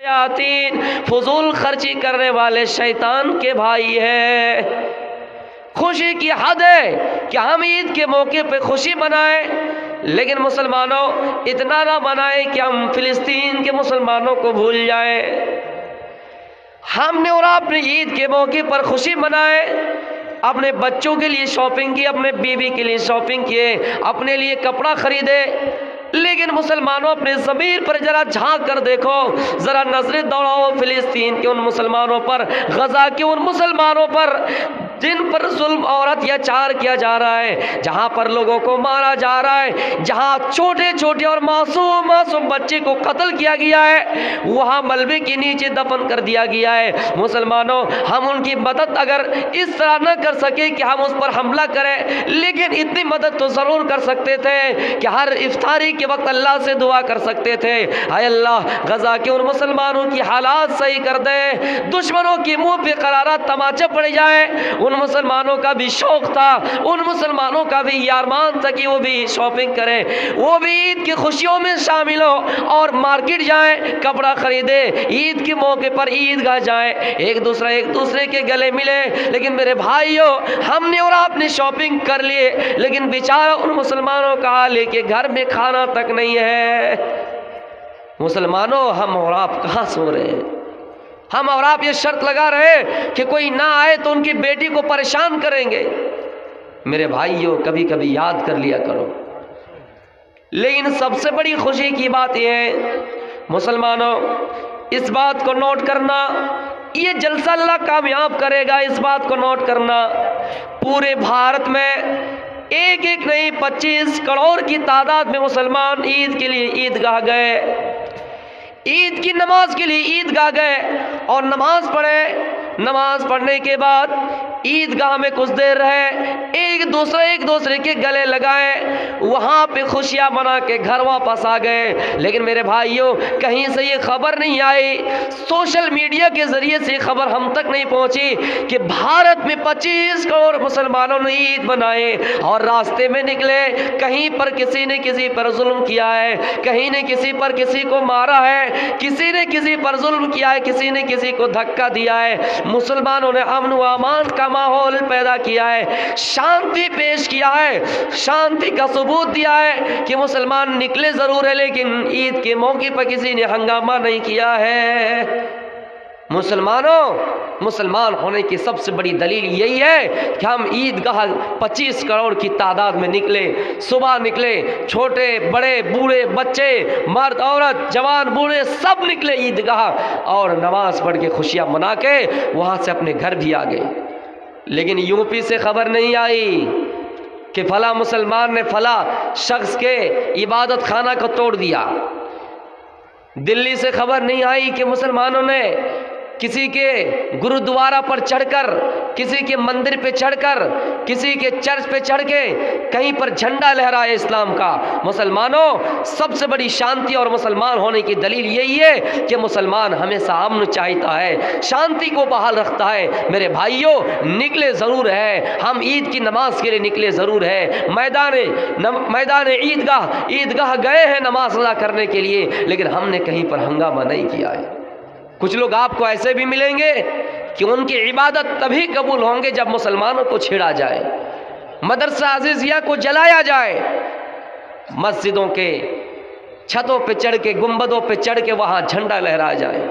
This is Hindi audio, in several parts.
यातीन फजूल खर्ची करने वाले शैतान के भाई है। खुशी की हद है कि हम ईद के मौके पे खुशी मनाएं, लेकिन मुसलमानों इतना ना मनाएं कि हम फिलिस्तीन के मुसलमानों को भूल जाएं। हमने और आपने ईद के मौके पर खुशी मनाए, अपने बच्चों के लिए शॉपिंग की, अपने बीवी के लिए शॉपिंग किए, अपने लिए कपड़ा खरीदे, लेकिन मुसलमानों अपने ज़मीर पर जरा झांक कर देखो, जरा नजरें दौड़ाओ फिलिस्तीन के उन मुसलमानों पर, गजा के उन मुसलमानों पर जिन पर जुल्म और अत्याचार किया जा रहा है, जहां पर लोगों को मारा जा रहा है, जहां छोटे छोटे और मासूम मासूम बच्चे को कत्ल किया गया है, वहां मलबे के नीचे दफन कर दिया गया है। मुसलमानों हम उनकी मदद अगर इस तरह न कर सके कि हम उस पर हमला करें, लेकिन इतनी मदद तो ज़रूर कर सकते थे कि हर इफ्तारी के वक्त अल्लाह से दुआ कर सकते थे, हाय अल्लाह गजा के उन मुसलमानों की हालात सही कर दे, दुश्मनों के मुंह पे करारा तमाचा पड़ जाए। उन मुसलमानों का भी शौक था, उन मुसलमानों का भी यारमान था कि वो भी शॉपिंग करें, वो भी ईद की खुशियों में शामिल हो और मार्केट जाएं, कपड़ा खरीदे, ईद के मौके पर ईदगाह जाएं, एक दूसरे के गले मिले। लेकिन मेरे भाइयों हमने और आपने शॉपिंग कर लिए, लेकिन बेचारा उन मुसलमानों का हाल है कि घर में खाना तक नहीं है। मुसलमानों हम और आप कहाँ सो रहे हैं? हम और आप ये शर्त लगा रहे कि कोई ना आए तो उनकी बेटी को परेशान करेंगे। मेरे भाइयों कभी कभी याद कर लिया करो। लेकिन सबसे बड़ी खुशी की बात यह है मुसलमानों, इस बात को नोट करना, ये जलसा अल्लाह कामयाब करेगा, इस बात को नोट करना, पूरे भारत में एक एक नहीं 25 करोड़ की तादाद में मुसलमान ईद के लिए ईदगाह गए, ईद की नमाज के लिए ईदगाह गए और नमाज पढ़े। नमाज पढ़ने के बाद ईदगाह में कुछ देर रहे, एक दूसरे के गले लगाए, वहाँ पे खुशियाँ मना के घर वापस आ गए। लेकिन मेरे भाइयों कहीं से ये खबर नहीं आई, सोशल मीडिया के ज़रिए से खबर हम तक नहीं पहुँची कि भारत में 25 करोड़ मुसलमानों ने ईद मनाए और रास्ते में निकले, कहीं पर किसी ने किसी पर जुल्म किया है, कहीं ने किसी पर किसी को मारा है, किसी ने किसी पर जुल्म किया है, किसी ने किसी को धक्का दिया है। मुसलमानों ने अमन व अमान का माहौल पैदा किया है, शांति पेश किया है, शांति का सबूत दिया है कि मुसलमान निकले जरूर है, लेकिन ईद के मौके पर किसी ने हंगामा नहीं किया है। मुसलमान होने की सबसे बड़ी दलील यही है कि हम ईदगाह 25 करोड़ की तादाद में निकले, सुबह निकले, छोटे बड़े बूढ़े बच्चे मर्द औरत जवान बूढ़े सब निकले ईदगाह और नमाज पढ़ के खुशियाँ मना के वहाँ से अपने घर भी आ गए। लेकिन यूपी से खबर नहीं आई कि फला मुसलमान ने फला शख्स के इबादत खाना को तोड़ दिया। दिल्ली से खबर नहीं आई कि मुसलमानों ने किसी के गुरुद्वारा पर चढ़कर, किसी के मंदिर पे चढ़कर, किसी के चर्च पे चढ़ के कहीं पर झंडा लहराए इस्लाम का। मुसलमानों सबसे बड़ी शांति और मुसलमान होने की दलील यही है कि मुसलमान हमेशा अमन चाहता है, शांति को बहाल रखता है। मेरे भाइयों निकले ज़रूर है, हम ईद की नमाज के लिए निकले ज़रूर है, मैदान ईदगाह गए हैं नमाज अदा करने के लिए, लेकिन हमने कहीं पर हंगामा नहीं किया है। कुछ लोग आपको ऐसे भी मिलेंगे कि उनकी इबादत तभी कबूल होंगे जब मुसलमानों को छेड़ा जाए, मदरसा अज़ीज़िया को जलाया जाए, मस्जिदों के छतों पे चढ़ के, गुंबदों पे चढ़ के वहाँ झंडा लहराया जाए।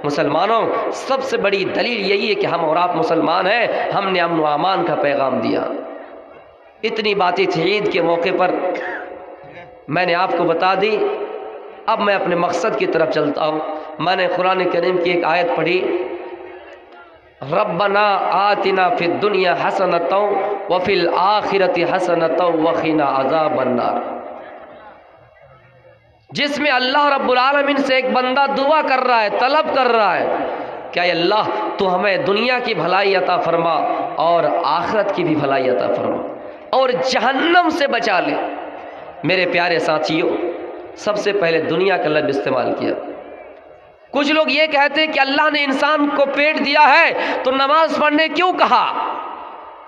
मुसलमानों सबसे बड़ी दलील यही है कि हम और आप मुसलमान हैं, हमने अमन व अमान का पैगाम दिया। इतनी बातें थी ईद के मौके पर, मैंने आपको बता दी। अब मैं अपने मकसद की तरफ चलता हूँ। मैंने कुरान करीम की एक आयत पढ़ी, रब्बना आतिना फिद दुनिया हसनतौ व फिल आखिरति हसनतौ व क़िना अज़ाबन नार, जिसमें अल्लाह रब्बुल आलमीन से एक बंदा दुआ कर रहा है, तलब कर रहा है, क्या अल्लाह तो हमें दुनिया की भलाई अता फरमा और आखिरत की भी भलाई अता फरमा और जहन्नम से बचा ले। मेरे प्यारे साथियों, सबसे पहले दुनिया का लफ्ज़ इस्तेमाल किया। कुछ लोग ये कहते हैं कि अल्लाह ने इंसान को पेट दिया है तो नमाज पढ़ने क्यों कहा,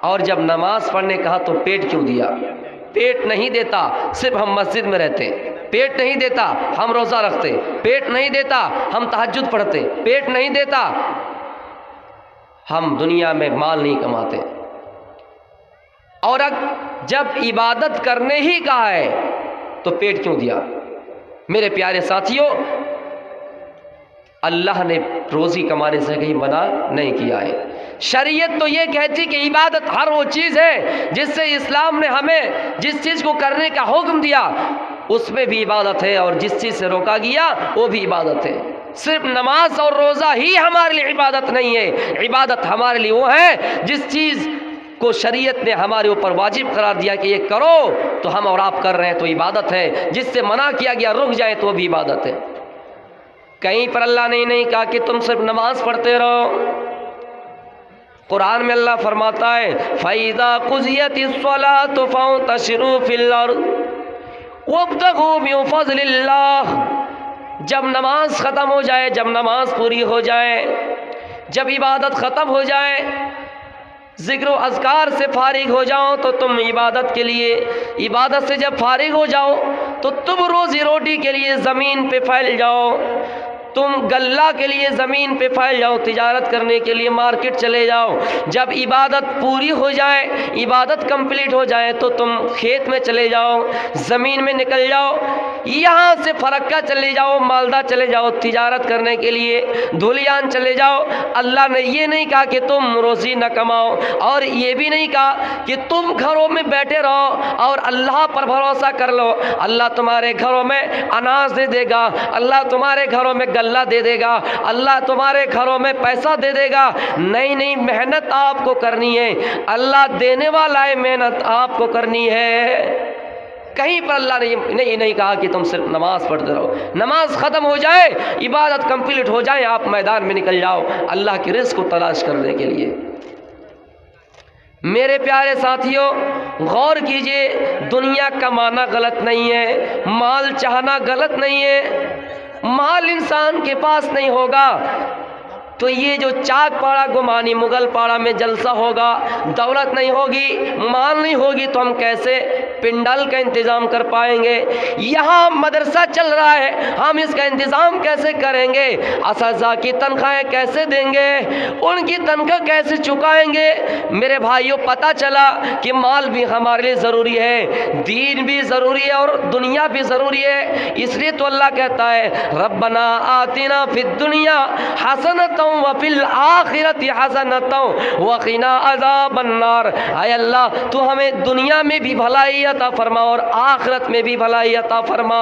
और जब नमाज पढ़ने कहा तो पेट क्यों दिया? पेट नहीं देता सिर्फ हम मस्जिद में रहते, पेट नहीं देता हम रोज़ा रखते, पेट नहीं देता हम तहज्जुद पढ़ते, पेट नहीं देता हम दुनिया में माल नहीं कमाते। और जब इबादत करने ही कहा है तो पेट क्यों दिया? मेरे प्यारे साथियों, अल्लाह ने रोज़ी कमाने से कहीं मना नहीं किया है। शरीयत तो ये कहती कि इबादत हर वो चीज़ है जिससे इस्लाम ने हमें जिस चीज़ को करने का हुक्म दिया उसमें भी इबादत है, और जिस चीज़ से रोका गया वो भी इबादत है। सिर्फ नमाज और रोज़ा ही हमारे लिए इबादत नहीं है। इबादत हमारे लिए वो है जिस चीज़ को शरीयत ने हमारे ऊपर वाजिब करार दिया कि ये करो तो हम और आप कर रहे हैं तो इबादत है, जिससे मना किया गया रुक जाए तो भी इबादत है। कहीं पर अल्लाह ने नहीं कहा कि तुम सिर्फ नमाज पढ़ते रहो। कुरान में अल्लाह फरमाता है फ़इज़ा क़ुज़ियतिस्सलातु फ़ंतशिरू फ़िल अर्ज़ वब्तग़ू मिन फ़ज़लिल्लाह। जब नमाज ख़त्म हो जाए, जब नमाज पूरी हो जाए, जब इबादत ख़त्म हो जाए, ज़िक्र अज़कार से फारिग हो जाओ तो तुम इबादत के लिए, इबादत से जब फारिग हो जाओ तो तुम रोज़ी रोटी के लिए ज़मीन पे फैल जाओ, तुम गल्ला के लिए ज़मीन पे फैल जाओ, तिजारत करने के लिए मार्केट चले जाओ। जब इबादत पूरी हो जाए, इबादत कंप्लीट हो जाए तो तुम खेत में चले जाओ, ज़मीन में निकल जाओ, यहाँ से फरक्का चले जाओ, मालदा चले जाओ तिजारत करने के लिए, धुलियान चले जाओ। अल्लाह ने ये नहीं कहा कि तुम रोज़ी न कमाओ, और ये भी नहीं कहा कि तुम घरों में बैठे रहो और अल्लाह पर भरोसा कर लो। अल्लाह तुम्हारे घरों में अनाज दे देगा, अल्लाह तुम्हारे घरों में गल्ला दे देगा, अल्लाह तुम्हारे घरों में पैसा दे देगा। नहीं नहीं, मेहनत आपको करनी है, अल्लाह देने वाला है, मेहनत आपको करनी है। कहीं पर अल्लाह ने नहीं कहा कि तुम सिर्फ नमाज पढ़ते रहो। नमाज ख़त्म हो जाए, इबादत कंप्लीट हो जाए, आप मैदान में निकल जाओ अल्लाह की रिज़्क़ को तलाश करने के लिए। मेरे प्यारे साथियों, गौर कीजिए, दुनिया कमाना गलत नहीं है, माल चाहना गलत नहीं है। माल इंसान के पास नहीं होगा तो ये जो चाक पाड़ा गुमानी मुगल पाड़ा में जलसा होगा, दौलत नहीं होगी, माल नहीं होगी तो हम कैसे पिंडल का इंतज़ाम कर पाएंगे? यहाँ मदरसा चल रहा है, हम इसका इंतज़ाम कैसे करेंगे? असातिज़ा की तनख्वाहें कैसे देंगे? उनकी तनख्वाह कैसे चुकाएंगे? मेरे भाइयों, पता चला कि माल भी हमारे लिए ज़रूरी है, दीन भी ज़रूरी है और दुनिया भी ज़रूरी है। इसलिए तो अल्लाह कहता है रब्बना आतिना फिद दुनिया हसनतन व फिल आखिरति हसनतन व क़िना अज़ाबन नार। आय अल्लाह, तू हमें दुनिया में भी भलाई अता फरमा और आखिरत में भी भलाई अता फरमा।